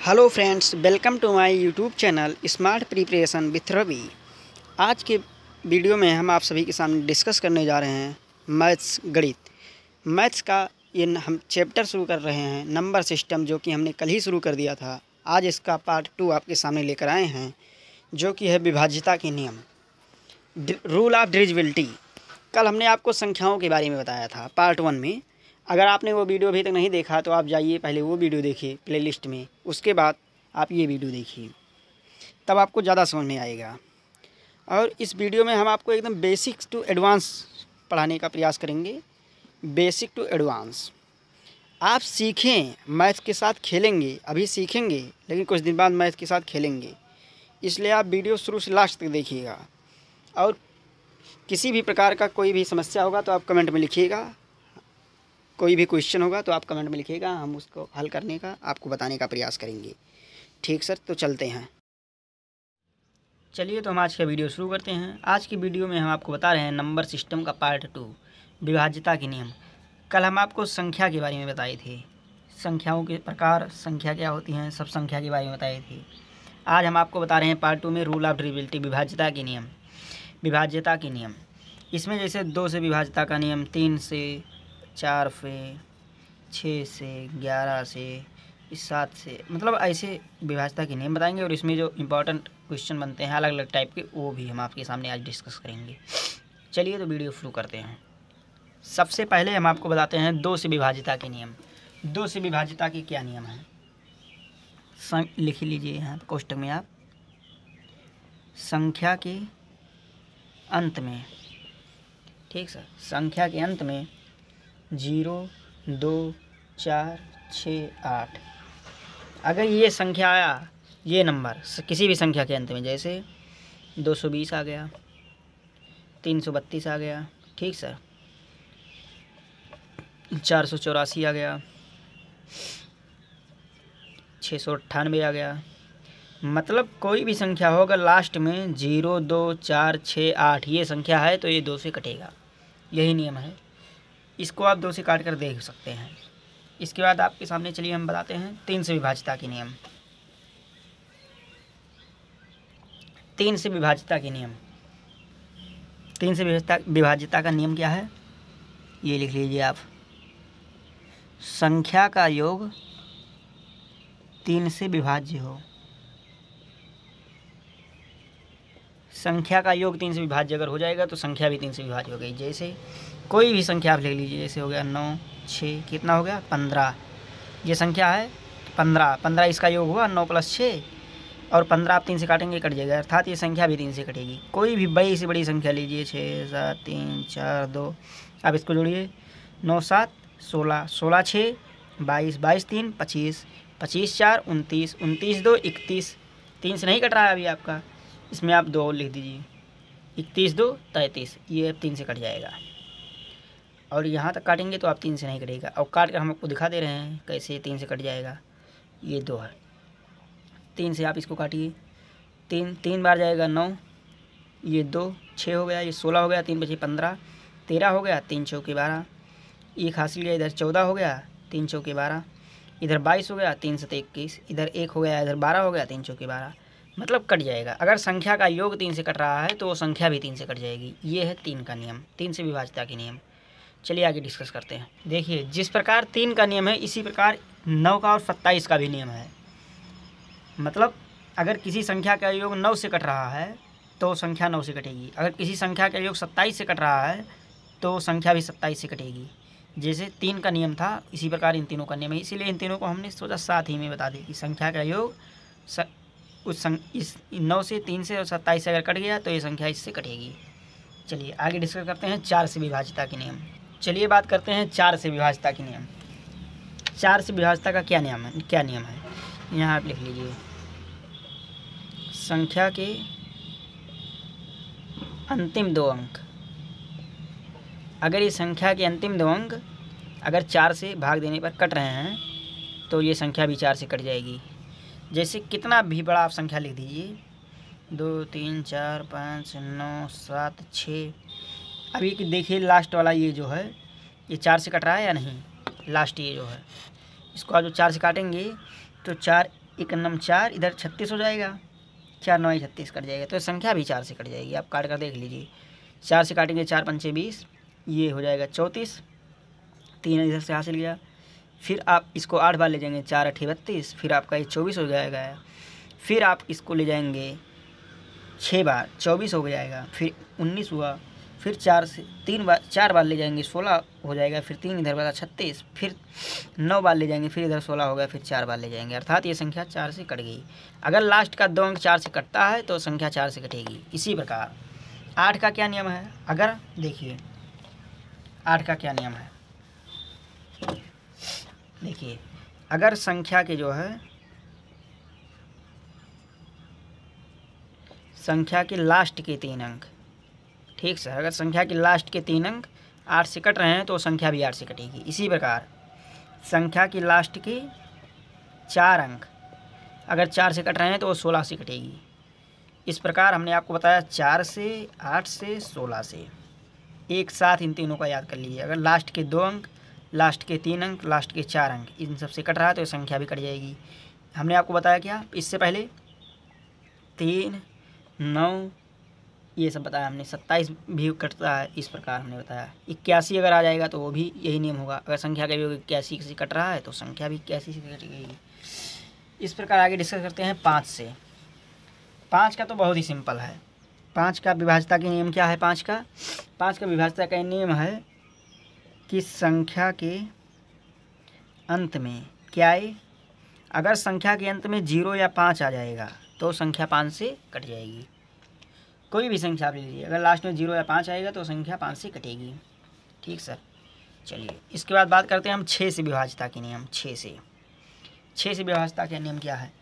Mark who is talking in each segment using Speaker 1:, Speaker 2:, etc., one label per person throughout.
Speaker 1: Hello friends, welcome to my YouTube channel smart preparation with Ravi. आज के video में हम आप सभी के सामने डिस्कस करने जा रहे हैं मैथ्स गणित। मैथ्स का ये हम चैप्टर शुरू कर रहे हैं नंबर सिस्टम, जो कि हमने कल ही शुरू कर दिया था। आज इसका पार्ट 2 आपके सामने लेकर आए हैं, जो कि है विभाज्यता के नियम, रूल ऑफ डिविजिबिलिटी। कल हमने आपको संख्याओं के बारे में बताया था पार्ट 1 में। अगर आपने वो वीडियो अभी तक नहीं देखा तो आप जाइए पहले वो वीडियो देखिए प्लेलिस्ट में, उसके बाद आप ये वीडियो देखिए, तब आपको ज़्यादा समझ में आएगा। और इस वीडियो में हम आपको एकदम बेसिक टू एडवांस पढ़ाने का प्रयास करेंगे। बेसिक टू एडवांस आप सीखें, मैथ के साथ खेलेंगे। अभी सीखेंगे लेकिन कुछ दिन बाद मैथ के साथ खेलेंगे, इसलिए आप वीडियो शुरू से लास्ट तक देखिएगा। और किसी भी प्रकार का कोई भी समस्या होगा तो आप कमेंट में लिखिएगा, कोई भी क्वेश्चन होगा तो आप कमेंट में लिखिएगा, हम उसको हल करने का आपको बताने का प्रयास करेंगे। ठीक सर, तो चलते हैं। चलिए तो हम आज का वीडियो शुरू करते हैं। आज की वीडियो में हम आपको बता रहे हैं नंबर सिस्टम का पार्ट 2, विभाज्यता के नियम। कल हम आपको संख्या के बारे में बताए थे, संख्याओं के प्रकार, संख्या क्या होती हैं, सब संख्या के बारे में बताए थे। आज हम आपको बता रहे हैं पार्ट 2 में रूल ऑफ डिविजिबिलिटी, विभाज्यता के नियम। विभाज्यता के नियम इसमें जैसे 2 से विभाज्यता का नियम, 3 से, 4 से, 6 से, 11 से, 7 से, मतलब ऐसे विभाज्यता के नियम बताएंगे। और इसमें जो इम्पोर्टेंट क्वेश्चन बनते हैं अलग अलग टाइप के, वो भी हम आपके सामने आज डिस्कस करेंगे। चलिए तो वीडियो शुरू करते हैं। सबसे पहले हम आपको बताते हैं 2 से विभाज्यता के नियम। 2 से विभाज्यता के क्या नियम हैं, लिख लीजिए यहाँ कोष्टक में आप। संख्या के अंत में, ठीक सर, संख्या के अंत में 0, 2, 4, 6, 8, अगर ये संख्या आया, ये नंबर किसी भी संख्या के अंत में, जैसे 220 आ गया, 332 आ गया, ठीक सर, 484 आ गया, 698 आ गया, मतलब कोई भी संख्या हो, अगर लास्ट में 0, 2, 4, 6, 8 ये संख्या है तो ये 2 से कटेगा। यही नियम है, इसको आप 2 से काट कर देख सकते हैं। इसके बाद आपके सामने चलिए हम बताते हैं 3 से विभाज्यता के नियम। 3 से विभाज्यता के नियम, 3 से विभाज्यता का नियम क्या है, ये लिख लीजिए आप। संख्या का योग 3 से विभाज्य हो। संख्या का योग 3 से विभाज्य अगर हो जाएगा तो संख्या भी 3 से विभाज्य हो गई। जैसे कोई भी संख्या आप ले लीजिए, जैसे हो गया 9, 6, कितना हो गया 15, ये संख्या है 15, इसका योग हुआ 9 + 6, और 15 आप 3 से काटेंगे कट जाएगा, अर्थात ये संख्या भी 3 से कटेगी। कोई भी बड़ी से बड़ी संख्या लीजिए, 6, 7, 3, 4, 2, आप इसको जोड़िए, 9, 7, 16, 16, 6, 22, 22, 3, 25, 25, 4, 29, 29, 2, 31, 3 से नहीं कट रहा है अभी आपका, इसमें आप 2 और लिख दीजिए, 31, 2, 33, ये 3 से कट जाएगा। और यहाँ तक काटेंगे तो आप 3 से नहीं कटेगा। और काट कर हम आपको दिखा दे रहे हैं कैसे 3 से कट जाएगा। ये 2 है, 3 से आप इसको काटिए, 3 बार जाएगा 9, ये 2, 6 हो गया, ये 16 हो गया, 3 बचे 15, 13 हो गया, 3 चौके 12, एक हासिल गया, इधर 14 हो गया, 3 चौके 12, इधर 22 हो गया, 3 7 21, इधर 1 हो गया, इधर 12 हो गया, 3 चौके 12, मतलब कट जाएगा। अगर संख्या का योग 3 से कट रहा है तो वो संख्या भी 3 से कट जाएगी। ये है 3 का नियम, 3 से विभाज्यता के नियम। चलिए आगे डिस्कस करते हैं। देखिए, जिस प्रकार 3 का नियम है, इसी प्रकार 9 का और 27 का भी नियम है। मतलब अगर किसी संख्या का योग 9 से कट रहा है तो संख्या 9 से कटेगी। अगर किसी संख्या का योग 27 से कट रहा है तो संख्या भी 27 से कटेगी। जैसे 3 का नियम था, इसी प्रकार इन तीनों का नियम है। इसीलिए इन तीनों को हमने सोचा साथ ही में बता दें कि संख्या का योग इस 9 से, 3 से और 27 से अगर कट गया तो ये संख्या इससे कटेगी। चलिए आगे डिस्कस करते हैं 4 से विभाज्यता के नियम। चलिए बात करते हैं 4 से विभाज्यता के नियम। 4 से विभाज्यता का क्या नियम है, यहाँ आप लिख लीजिए। संख्या के अंतिम 2 अंक, अगर ये संख्या के अंतिम 2 अंक अगर 4 से भाग देने पर कट रहे हैं तो ये संख्या भी 4 से कट जाएगी। जैसे कितना भी बड़ा आप संख्या लिख दीजिए, 2, 3, 4, 5, 9, 7, 6, अभी देखिए लास्ट वाला ये जो है ये 4 से कट रहा है या नहीं, लास्ट ये जो है, इसको आप जो 4 से काटेंगे तो 4 1 नम 4, इधर 36 हो जाएगा, 4 9 36 कट जाएगा, तो संख्या भी 4 से कट जाएगी। आप काट कर देख लीजिए, 4 से काटेंगे 4 पंचे 20, ये हो जाएगा 34, 3 इधर से हासिल गया। फिर आप इसको 8 बार ले जाएंगे, 4 8 32, फिर आपका ये 24 हो जाएगा। फिर आप इसको ले जाएंगे 6 बार, 24 हो जाएगा, फिर 19 हुआ, फिर 4 बार ले जाएंगे 16 हो जाएगा, फिर 3 इधर बचा 36, फिर 9 बार ले जाएंगे, फिर इधर 16 हो गया, फिर 4 बार ले जाएंगे, अर्थात ये संख्या 4 से कट गई। अगर लास्ट का 2 अंक 4 से कटता है तो संख्या 4 से कटेगी। इसी प्रकार 8 का क्या नियम है, अगर देखिए 8 का क्या नियम है, देखिए अगर संख्या के जो है संख्या के लास्ट के 3 अंक, ठीक सर, अगर संख्या के लास्ट के 3 अंक 8 से कट रहे हैं तो संख्या भी 8 से कटेगी। इसी प्रकार संख्या की लास्ट के 4 अंक अगर 4 से कट रहे हैं तो वो 16 से कटेगी। इस प्रकार हमने आपको बताया 4 से, 8 से, 16 से, एक साथ इन तीनों का याद कर लीजिए। अगर लास्ट के 2 अंक, लास्ट के 3 अंक, लास्ट के 4 अंक, इन सब से कट रहा है तो संख्या भी कट जाएगी। हमने आपको बताया क्या इससे पहले, 3 9 ये सब बताया हमने, 27 भी कटता है, इस प्रकार हमने बताया। 81 अगर आ जाएगा तो वो भी यही नियम होगा, अगर संख्या का योग 81 से कट रहा है तो संख्या भी 81 से कट गई। इस प्रकार आगे डिस्कस करते हैं 5 से। 5 का तो बहुत ही सिंपल है। 5 का विभाज्यता के नियम क्या है, 5 का विभाज्यता का नियम है कि संख्या के अंत में क्या है, अगर संख्या के अंत में 0 या 5 आ जाएगा तो संख्या 5 से कट जाएगी। कोई भी संख्या आप ले लीजिए, अगर लास्ट में 0 या 5 आएगा तो संख्या 5 से कटेगी। ठीक सर, चलिए इसके बाद बात करते हैं हम 6 से विभाज्यता के नियम। 6 से विभाज्यता का नियम क्या है,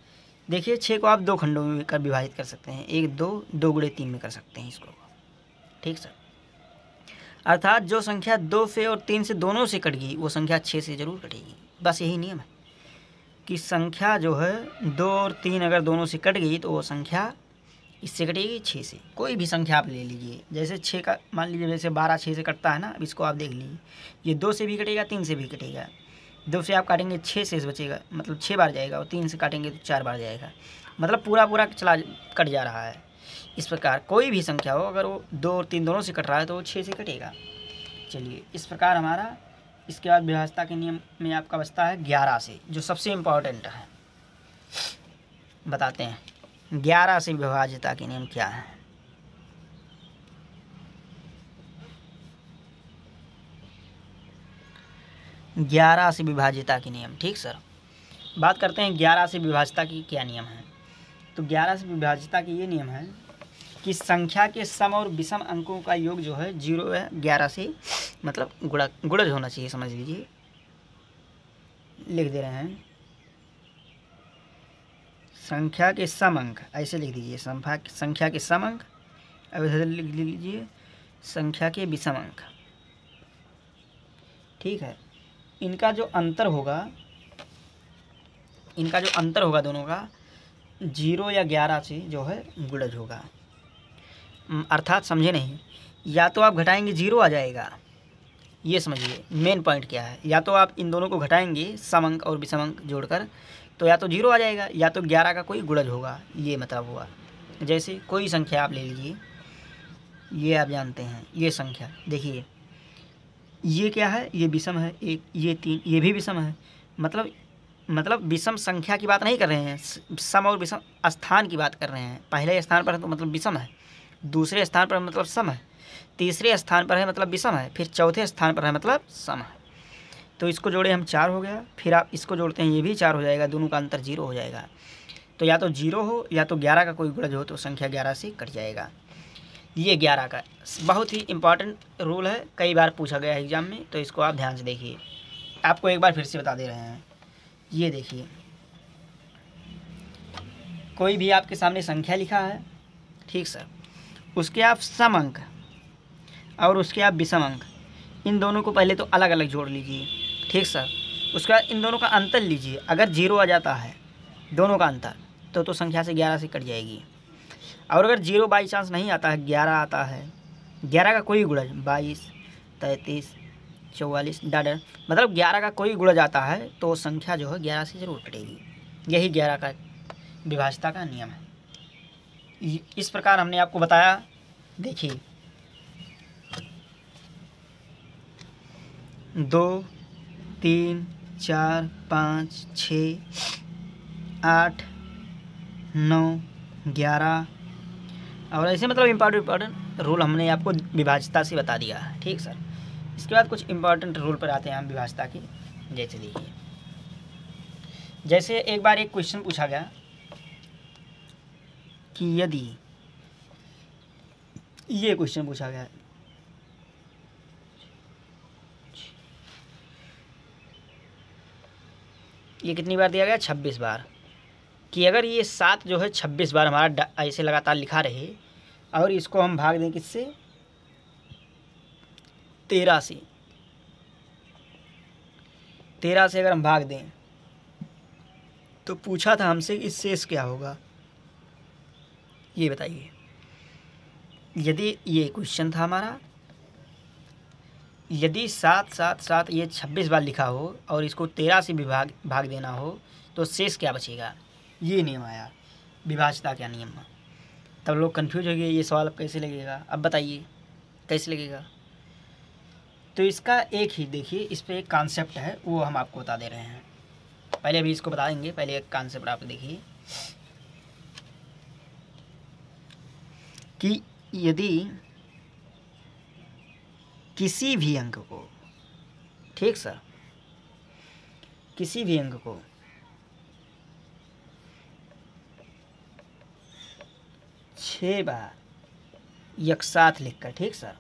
Speaker 1: देखिए 6 को आप 2 खंडों में कर विभाजित कर सकते हैं, 1 2, 2 गुणे 3 में कर सकते हैं इसको। ठीक सर, अर्थात जो संख्या 2 से और 3 से दोनों से कट गई वो संख्या 6 से ज़रूर कटेगी। बस यही नियम है कि संख्या जो है 2 और 3 अगर दोनों से कट गई तो वो संख्या इससे कटेगी 6 से। कोई भी संख्या आप ले लीजिए, जैसे 6 का मान लीजिए, जैसे 12 6 से कटता है ना, अब इसको आप देख लीजिए, ये 2 से भी कटेगा, 3 से भी कटेगा। 2 से आप काटेंगे 6 से बचेगा, मतलब 6 बार जाएगा, और 3 से काटेंगे तो 4 बार जाएगा, मतलब पूरा चला कट जा रहा है। इस प्रकार कोई भी संख्या हो, अगर वो 2 और 3 दोनों से कट रहा है तो वो 6 से कटेगा। चलिए इस प्रकार हमारा, इसके बाद विभाज्यता के नियम में आपका बचता है 11 से, जो सबसे इम्पोर्टेंट है। बताते हैं 11 से विभाज्यता के नियम क्या है। ग्यारह से विभाज्यता के नियम, ठीक सर, बात करते हैं 11 से विभाज्यता की क्या नियम है। तो 11 से विभाज्यता की ये नियम है कि संख्या के सम और विषम अंकों का योग जो है 0 है 11 से, मतलब गुणज होना चाहिए, समझ लीजिए, लिख दे रहे हैं संख्या के सम अंक, ऐसे लिख दीजिए संख्या के सम अंक, अब इधर लिख लीजिए संख्या के विषम अंक। ठीक है, इनका जो अंतर होगा दोनों का 0 या 11 से जो है गुणज होगा। अर्थात समझे नहीं, या तो आप घटाएंगे 0 आ जाएगा, ये समझिए मेन पॉइंट क्या है, या तो आप इन दोनों को घटाएंगे सम अंक और विषम अंक जोड़कर, तो या तो 0 आ जाएगा या तो 11 का कोई गुणज होगा, ये मतलब हुआ। जैसे कोई संख्या आप ले लीजिए, ये आप जानते हैं, ये संख्या देखिए, ये क्या है, ये विषम है, एक ये 3, ये भी विषम है, मतलब विषम संख्या की बात नहीं कर रहे हैं, सम और विषम स्थान की बात कर रहे हैं। पहले स्थान पर है तो मतलब विषम है, दूसरे स्थान पर मतलब सम है, तीसरे स्थान पर है मतलब विषम है, फिर चौथे स्थान पर है मतलब सम है। तो इसको जोड़े हम 4 हो गया, फिर आप इसको जोड़ते हैं, ये भी 4 हो जाएगा, दोनों का अंतर 0 हो जाएगा। तो या तो 0 हो या तो 11 का कोई गुणज हो तो संख्या 11 से कट जाएगा। ये 11 का बहुत ही इम्पॉर्टेंट रूल है, कई बार पूछा गया है एग्जाम में, तो इसको आप ध्यान से देखिए। आपको एक बार फिर से बता दे रहे हैं, ये देखिए कोई भी आपके सामने संख्या लिखा है, ठीक सर, उसके आप सम अंक और उसके आप विषम अंक, इन दोनों को पहले तो अलग अलग जोड़ लीजिए, ठीक सर। उसके बाद इन दोनों का अंतर लीजिए, अगर 0 आ जाता है दोनों का अंतर तो संख्या से 11 से कट जाएगी। और अगर 0 बाई चांस नहीं आता है, 11 आता है, 11 का कोई गुणज 22 33 44 डाडर, मतलब 11 का कोई गुणज आता है तो संख्या जो है 11 से ज़रूर कटेगी। यही 11 का विभाज्यता का नियम है। इस प्रकार हमने आपको बताया। देखिए 2 3 4 5 6 8 9 11 और ऐसे मतलब इम्पॉर्टेंट रूल हमने आपको विभाज्यता से बता दिया है। ठीक सर। इसके बाद कुछ इम्पॉर्टेंट रूल पर आते हैं हम विभाज्यता के। जैसे देखिए, जैसे एक बार एक क्वेश्चन पूछा गया कि यदि ये क्वेश्चन पूछा गया ये कितनी बार दिया गया 26 बार, कि अगर ये 7 जो है 26 बार हमारा ऐसे लगातार लिखा रहे और इसको हम भाग दें किससे 13 से, 13 से अगर हम भाग दें तो पूछा था हमसे कि शेष क्या होगा, ये बताइए। यदि ये क्वेश्चन था हमारा, यदि 7 7 7 ये 26 बार लिखा हो और इसको 13 से भी भाग देना हो तो शेष क्या बचेगा, ये नियम आया विभाज्यता का नियम। तब लोग कंफ्यूज हो गए, ये सवाल अब कैसे लगेगा, अब बताइए कैसे लगेगा। तो इसका एक ही देखिए, इस पर एक कॉन्सेप्ट है वो हम आपको बता दे रहे हैं। पहले अभी इसको बता देंगे, पहले एक कॉन्सेप्ट आप देखिए कि यदि किसी भी अंक को, ठीक सर, किसी भी अंक को छः बार एक साथ लिखकर, ठीक सर,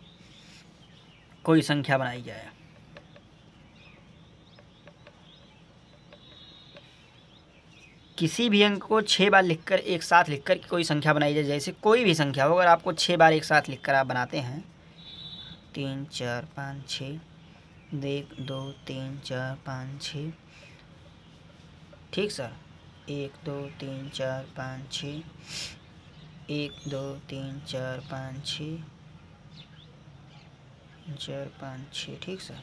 Speaker 1: कोई संख्या बनाई जाए, किसी भी अंक को 6 बार लिखकर एक साथ लिखकर कोई संख्या बनाई जाए, जैसे कोई भी संख्या हो, अगर आपको 6 बार एक साथ लिखकर आप बनाते हैं 3 4 5 6, 1 2 3 4 5 6, ठीक सर, 1 2 3 4 5 6, 1 2 3 4 5 6 4 5 6, ठीक सर,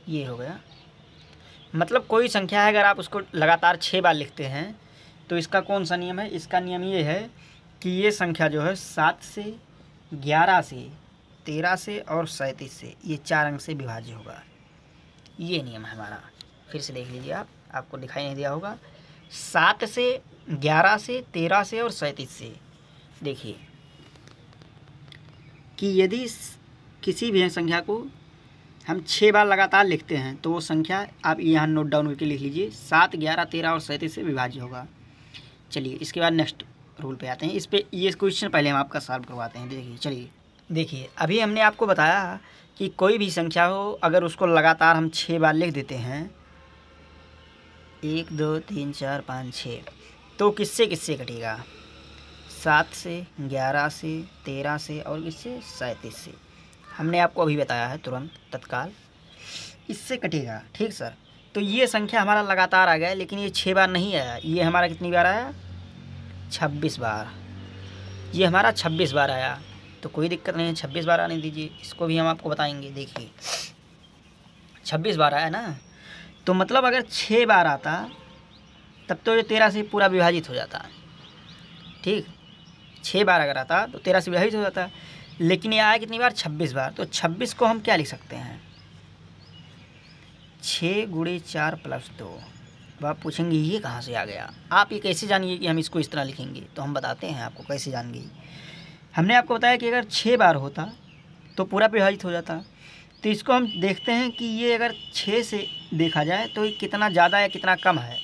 Speaker 1: ये हो गया। मतलब कोई संख्या है अगर आप उसको लगातार 6 बार लिखते हैं तो इसका कौन सा नियम है, इसका नियम ये है कि ये संख्या जो है 7 से 11 से 13 से और 37 से, ये 4 अंक से विभाज्य होगा। ये नियम है हमारा। फिर से देख लीजिए, आपको दिखाई नहीं दिया होगा। 7 से 11 से 13 से और 37 से। देखिए कि यदि किसी भी संख्या को हम 6 बार लगातार लिखते हैं तो वो संख्या आप यहाँ नोट डाउन करके लिख लीजिए, 7 11 13 और 37 से विभाज्य होगा। चलिए इसके बाद नेक्स्ट रूल पे आते हैं। इस पे ये क्वेश्चन पहले हम आपका सॉल्व करवाते हैं। देखिए चलिए देखिए, अभी हमने आपको बताया कि कोई भी संख्या हो अगर उसको लगातार हम 6 बार लिख देते हैं 1 2 3 4 5 6, तो किससे किससे कटेगा, 7 से 11 से 13 से और किससे 37 से। हमने आपको अभी बताया है तुरंत तत्काल, इससे कटेगा। ठीक सर। तो ये संख्या हमारा लगातार आ गया, लेकिन ये 6 बार नहीं आया, ये हमारा कितनी बार आया 26 बार। ये हमारा 26 बार आया, तो कोई दिक्कत नहीं है, 26 बार आने दीजिए। इसको भी हम आपको बताएंगे। देखिए 26 बार आया ना, तो मतलब अगर 6 बार आता तब तो ये 13 से पूरा विभाजित हो जाता। ठीक, 6 बार अगर आता तो 13 से विभाजित हो जाता, लेकिन ये आया कितनी बार 26 बार। तो 26 को हम क्या लिख सकते हैं, 6 × 4 + 2। अब आप पूछेंगे ये कहाँ से आ गया, आप ये कैसे जानिए कि हम इसको इस तरह लिखेंगे। तो हम बताते हैं आपको कैसे जानेंगे। हमने आपको बताया कि अगर 6 बार होता तो पूरा विभाजित हो जाता। तो इसको हम देखते हैं कि ये अगर 6 से देखा जाए तो ये कितना ज़्यादा या कितना कम है।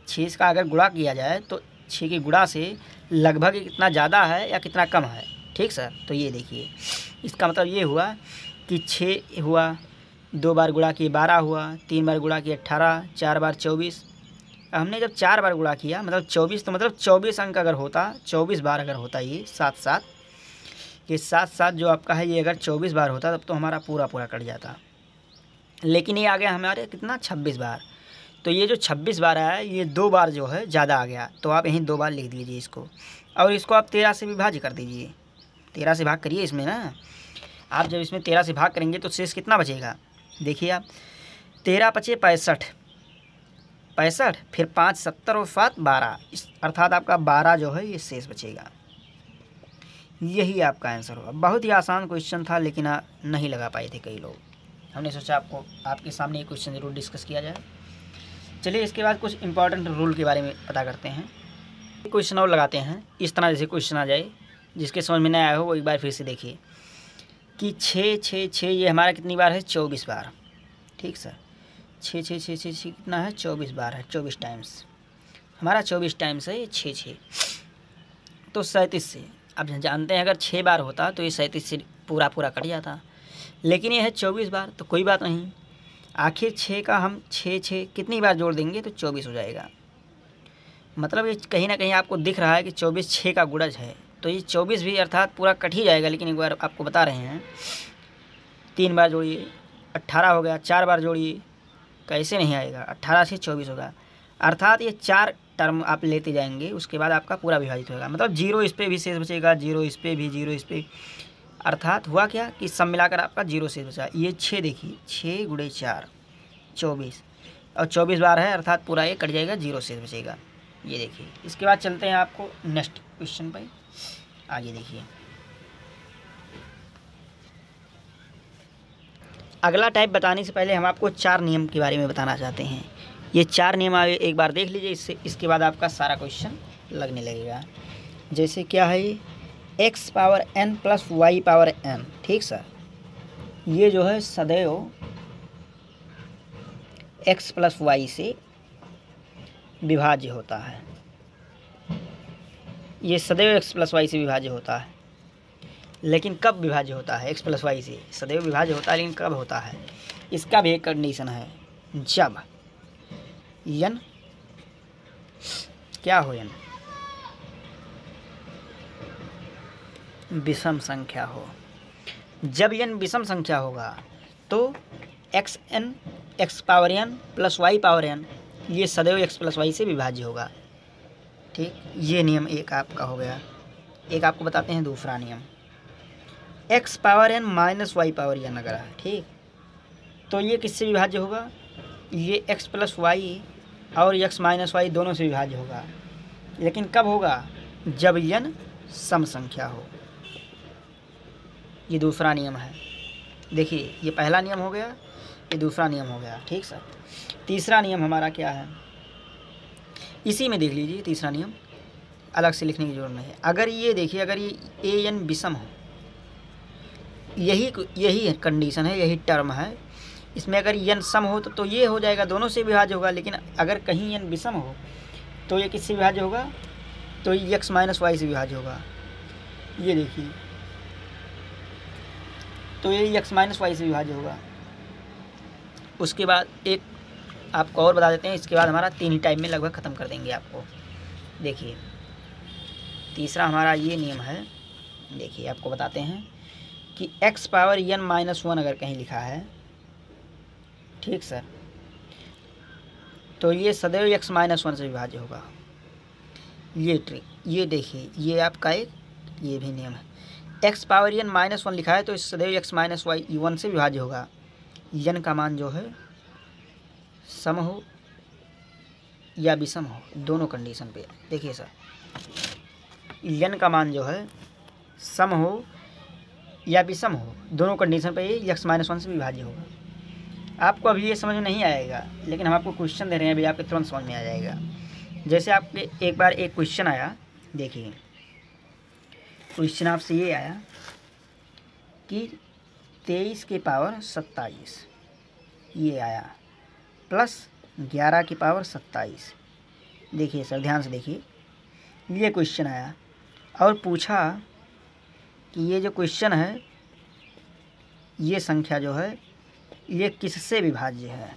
Speaker 1: 6 का अगर गुणा किया जाए तो 6 के गुणा से लगभग कितना ज़्यादा है या कितना कम है। ठीक सर। तो ये देखिए, इसका मतलब ये हुआ कि 6 हुआ, 2 बार गुणा किए 12 हुआ, 3 बार गुणा किए 18, 4 बार 24। हमने जब 4 बार गुणा किया मतलब 24, तो मतलब 24 अंक अगर होता, 24 बार अगर होता, ये 7 7, ये 7 7 जो आपका है, ये अगर 24 बार होता तब तो हमारा पूरा पूरा कट जाता। लेकिन ये आ गया हमारे कितना 26 बार। तो ये जो 26 बार आया ये 2 बार जो है ज़्यादा आ गया, तो आप यहीं 2 बार लिख दीजिए इसको। और इसको आप 13 से विभाज्य कर दीजिए, 13 से भाग करिए इसमें ना। आप जब इसमें 13 से भाग करेंगे तो शेष कितना बचेगा, देखिए आप 13 × 5 = 65, 65, फिर 5 70 और 7 12, अर्थात आपका 12 जो है ये शेष बचेगा। यही आपका आंसर होगा। बहुत ही आसान क्वेश्चन था, लेकिन नहीं लगा पाए थे कई लोग। हमने सोचा आपके सामने ये क्वेश्चन ज़रूर डिस्कस किया जाए। चलिए इसके बाद कुछ इंपॉर्टेंट रूल के बारे में पता करते हैं। क्वेश्चन और लगाते हैं इस तरह, जैसे क्वेश्चन आ जाए, जिसके समझ में नहीं आया हो वो एक बार फिर से देखिए कि 6 6 6 ये हमारा कितनी बार है? 24 बार। ठीक सर, 6 6 6 6 कितना है? 24 बार है, 24 टाइम्स हमारा 24 टाइम्स है ये 6 6, तो 37 से। अब जानते हैं अगर 6 बार होता तो ये 37 से पूरा कट जाता, लेकिन ये है 24 बार, तो कोई बात नहीं। आखिर 6 का हम 6 6 कितनी बार जोड़ देंगे तो 24 हो जाएगा। मतलब ये कहीं ना कहीं आपको दिख रहा है कि 24 6 का गुणज है, तो ये 24 भी अर्थात पूरा कट ही जाएगा। लेकिन एक बार आपको बता रहे हैं 3 बार जोड़िए 18 हो गया, 4 बार जोड़िए कैसे नहीं आएगा, 18 से 24 होगा। अर्थात ये 4 टर्म आप लेते जाएंगे, उसके बाद आपका पूरा विभाजित होगा। मतलब 0 इस पे भी शेष बचेगा, 0 इस पे भी, 0 इस पे, अर्थात हुआ क्या कि सब मिलाकर आपका 0 शेष बचा। ये 6 देखिए, 6 गुणे 4 24, और 24 बार है, अर्थात पूरा ये कट जाएगा, 0 शेष बचेगा। ये देखिए। इसके बाद चलते हैं आपको नेक्स्ट क्वेश्चन पर। आगे देखिए, अगला टाइप बताने से पहले हम आपको 4 नियम के बारे में बताना चाहते हैं। ये 4 नियम एक बार देख लीजिए, इसके बाद आपका सारा क्वेश्चन लगने लगेगा। जैसे क्या है ये x power n plus y power n। ठीक सर, ये जो है सदैव x प्लस वाई से विभाज्य होता है। ये सदैव x प्लस वाई से विभाज्य होता है, लेकिन कब विभाज्य होता है? x प्लस वाई से सदैव विभाज्य होता है, लेकिन कब होता है? इसका भी एक कंडीशन है, जब n क्या हो, n विषम संख्या हो। जब n विषम संख्या होगा तो x power n plus y power n ये सदैव x प्लस वाई से विभाज्य होगा। ठीक, ये नियम एक आपका हो गया। एक आपको बताते हैं दूसरा नियम, x power n minus y power n अगर है, ठीक, तो ये किससे विभाज्य होगा? ये x प्लस वाई और x माइनस वाई दोनों से विभाज्य होगा, लेकिन कब होगा? जब n सम संख्या हो। ये दूसरा नियम है। देखिए, ये पहला नियम हो गया, ये दूसरा नियम हो गया। ठीक सर, तीसरा नियम हमारा क्या है? इसी में देख लीजिए, तीसरा नियम अलग से लिखने की जरूरत नहीं है। अगर ये देखिए, अगर ये an विषम हो, यही कंडीशन है, यही टर्म है। इसमें अगर n सम हो तो ये हो जाएगा, दोनों से विभाज्य होगा। लेकिन अगर कहीं n विषम हो तो ये किससे विभाज्य होगा? तो ये x माइनस वाई से विभाज्य होगा। ये देखिए, तो ये x माइनस वाई से विभाज्य होगा। उसके बाद एक आपको और बता देते हैं, इसके बाद हमारा 3 ही टाइप में लगभग ख़त्म कर देंगे आपको। देखिए, तीसरा हमारा ये नियम है। देखिए, आपको बताते हैं कि x पावर n माइनस 1 अगर कहीं लिखा है, ठीक सर, तो ये सदैव x माइनस 1 से विभाज्य होगा। ये ट्रिक, ये देखिए, ये आपका एक ये भी नियम है। x पावर n माइनस 1 लिखा है तो सदैव x माइनस वाई 1 से विभाज्य होगा। n का मान जो है सम हो या विषम हो, दोनों कंडीशन पे। देखिए सर, n का मान जो है सम हो या विषम हो, दोनों कंडीशन पे ये x माइनस 1 से विभाज्य होगा। आपको अभी ये समझ में नहीं आएगा, लेकिन हम आपको क्वेश्चन दे रहे हैं, अभी आपके तुरंत समझ में आ जाएगा। जैसे आपके एक बार एक क्वेश्चन आया, देखिए क्वेश्चन आपसे ये आया कि 23 के पावर 27 ये आया प्लस 11 की पावर 27। देखिए सर, ध्यान से देखिए, ये क्वेश्चन आया और पूछा कि ये जो क्वेश्चन है, ये संख्या जो है ये किससे विभाज्य है।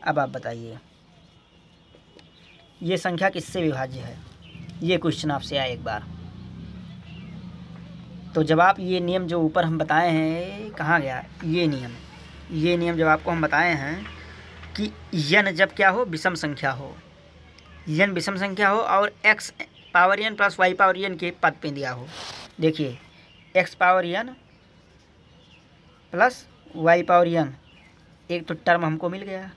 Speaker 1: अब आप बताइए, ये संख्या किससे विभाज्य है? ये क्वेश्चन आपसे आया एक बार। तो जब आप ये नियम जो ऊपर हम बताए हैं, कहाँ गया ये नियम जब आपको हम बताए हैं कि n जब क्या हो, विषम संख्या हो, n विषम संख्या हो और x power n plus y power n के पद पे दिया हो। देखिए, x power n plus y power n, एक तो टर्म हमको मिल गया।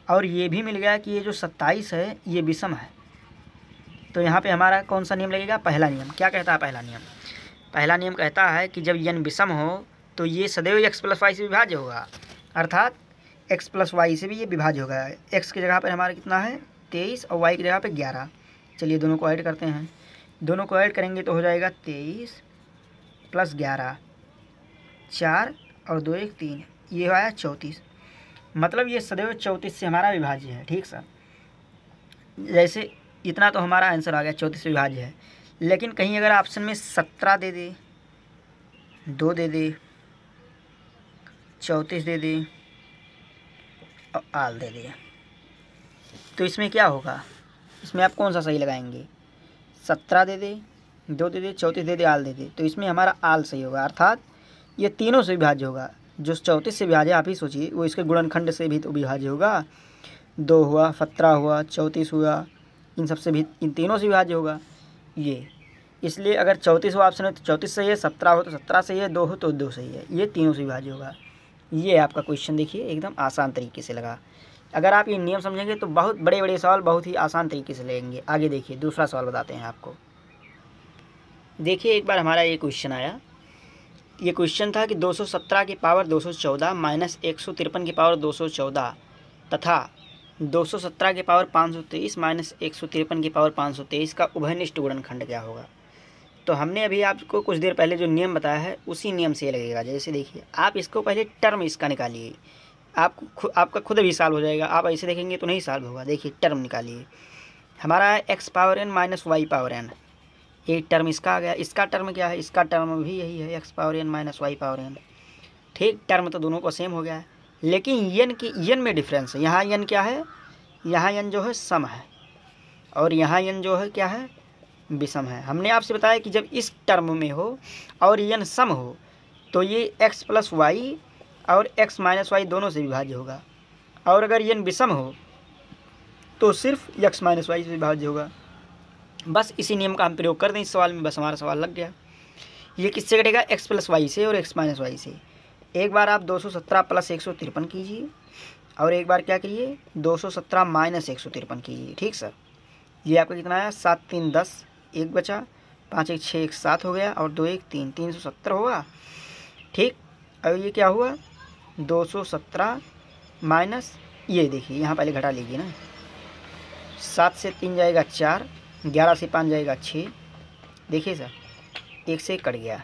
Speaker 1: और ये भी मिल गया कि ये जो 27 है ये विषम है। तो यहाँ पे हमारा कौन सा नियम लगेगा? पहला नियम। क्या कहता है पहला नियम? पहला नियम कहता है कि जब n विषम हो तो ये सदैव x प्लस वाई से विभाज्य होगा, अर्थात x प्लस वाई से भी ये विभाज्य होगा। x की जगह पर हमारा कितना है 23 और y की जगह पे 11। चलिए दोनों को ऐड करते हैं। दोनों को ऐड करेंगे तो हो जाएगा 23 प्लस 11, 4 और 2 1 3, ये आया 34। मतलब ये सदैव 34 से हमारा विभाज्य है। ठीक सर, जैसे इतना तो हमारा आंसर आ गया, 34 से विभाज्य है। लेकिन कहीं अगर ऑप्शन में 17 दे दे, 2 दे दे, 34 दे दे और आल दे दे, तो इसमें क्या होगा? इसमें आप कौन सा सही लगाएंगे? 17 दे दे, 2 दे दे, 34 दे दे, आल दे दे, तो इसमें हमारा आल सही होगा, अर्थात ये तीनों से विभाज्य होगा। जो 34 से विभाज्य आप ही सोचिए, वो इसके गुणनखंड से भी तो विभाज्य होगा। 2 हुआ, 17 हुआ, 34 हुआ, इन सब से भी, इन तीनों से विभाज्य होगा ये। इसलिए अगर 34 हो ऑप्शन है तो 34 सही है, 17 हो तो 17 सही है, 2 हो तो 2 सही है, ये तीनों से विभाज्य होगा। ये आपका क्वेश्चन देखिए एकदम आसान तरीके से लगा। अगर आप ये नियम समझेंगे तो बहुत बड़े बड़े सवाल बहुत ही आसान तरीके से लेंगे। आगे देखिए दूसरा सवाल बताते हैं आपको। देखिए एक बार हमारा ये क्वेश्चन आया। ये क्वेश्चन था कि 217 की पावर 214 माइनस 153 की पावर 214 तथा 217 की पावर 523 माइनस 153 की पावर 523 का उभयनिष्ठ गुणनखंड क्या होगा? तो हमने अभी आपको कुछ देर पहले जो नियम बताया है उसी नियम से लगेगा। जैसे देखिए, आप इसको पहले टर्म इसका निकालिए, आपका खुद भी सॉल्व हो जाएगा। आप ऐसे देखेंगे तो नहीं सॉल्व होगा। देखिए टर्म निकालिए, हमारा है x power n minus y power n। एक टर्म इसका आ गया, इसका टर्म क्या है? इसका टर्म भी यही है, x power n minus y power n। ठीक, टर्म तो दोनों को सेम हो गया है, लेकिन n में डिफरेंस है। यहाँ n क्या है? यहाँ n जो है सम है और यहाँ n जो है क्या है? विषम है। हमने आपसे बताया कि जब इस टर्म में हो और n सम हो तो ये x प्लस वाई और x माइनस वाई दोनों से विभाज्य होगा, और अगर n विषम हो तो सिर्फ x माइनस वाई से विभाज्य होगा। बस इसी नियम का हम प्रयोग कर दें इस सवाल में, बस हमारा सवाल लग गया। ये किससे घटेगा? x प्लस वाई से और x माइनस वाई से। एक बार आप 217 प्लस 153 कीजिए और एक बार क्या करिए 217 माइनस 153 कीजिए। ठीक सर, ये आपका कितना आया? 7 3 10, 1 बचा, 5 1 6 1 7 हो गया और 2 1 3, 370 होगा। ठीक, और ये क्या हुआ? 217 माइनस, ये देखिए यहाँ पहले घटा लीजिए ना, 7 से 3 जाएगा 4, 11 से 5 जाएगा 6। देखिए सर, 1 से कट गया,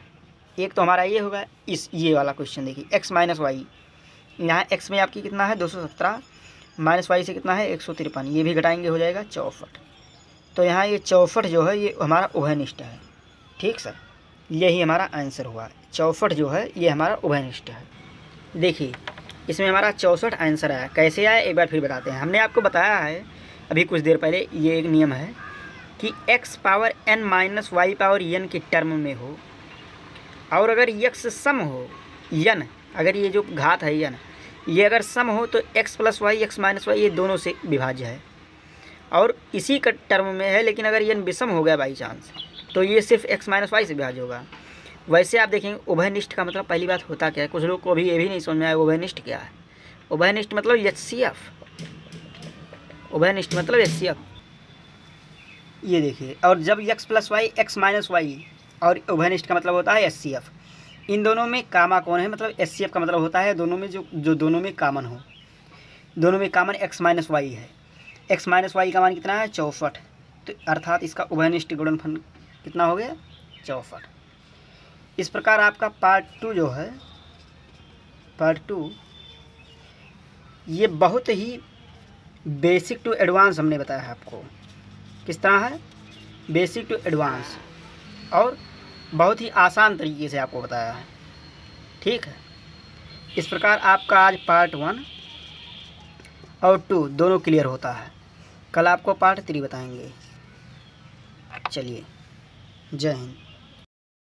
Speaker 1: एक तो हमारा ये होगा। ये वाला क्वेश्चन देखिए, x माइनस वाई, यहाँ x में आपकी कितना है 217 माइनस वाई से कितना है 153, ये भी घटाएंगे हो जाएगा 64। तो यहाँ ये 64 जो है ये हमारा उभयनिष्ठ है। ठीक सर, यही हमारा आंसर हुआ। 64 जो है ये हमारा उभयनिष्ठ है। देखिए इसमें हमारा 64 आंसर आया। कैसे आया एक बार फिर बताते हैं। हमने आपको बताया है अभी कुछ देर पहले, ये एक नियम है कि x power n minus y power n के टर्म में हो और अगर x सम हो, n अगर ये जो घात है n ये अगर सम हो तो x plus y x minus y ये दोनों से विभाज्य है, और इसी का टर्म में है। लेकिन अगर n विषम हो गया बाई चांस तो ये सिर्फ x माइनस वाई से विभाज्य होगा। वैसे आप देखेंगे उभयनिष्ठ का मतलब पहली बात होता क्या है, कुछ लोग को अभी ये भी नहीं समझ में आया उभयनिष्ठ क्या है। उभयनिष्ठ मतलब HCF, उभयनिष्ठ मतलब HCF। ये देखिए, और जब x plus y x minus y और उभयनिष्ठ का मतलब होता है HCF। इन दोनों में कामा कौन है? मतलब HCF का मतलब होता है दोनों में जो दोनों में कामन हो। दोनों में कामन x माइनस वाई है। x माइनस वाई का मान कितना है 64, तो अर्थात इसका उभयनिष्ठ गुणनफल कितना हो गया 64। इस प्रकार आपका पार्ट 2 जो है, पार्ट 2 ये बहुत ही बेसिक टू एडवांस हमने बताया है आपको। किस तरह है? बेसिक टू एडवांस, और बहुत ही आसान तरीके से आपको बताया है। ठीक है, इस प्रकार आपका आज पार्ट 1 और 2 दोनों क्लियर होता है। कल आपको पार्ट 3 बताएंगे। चलिए, जय हिंद।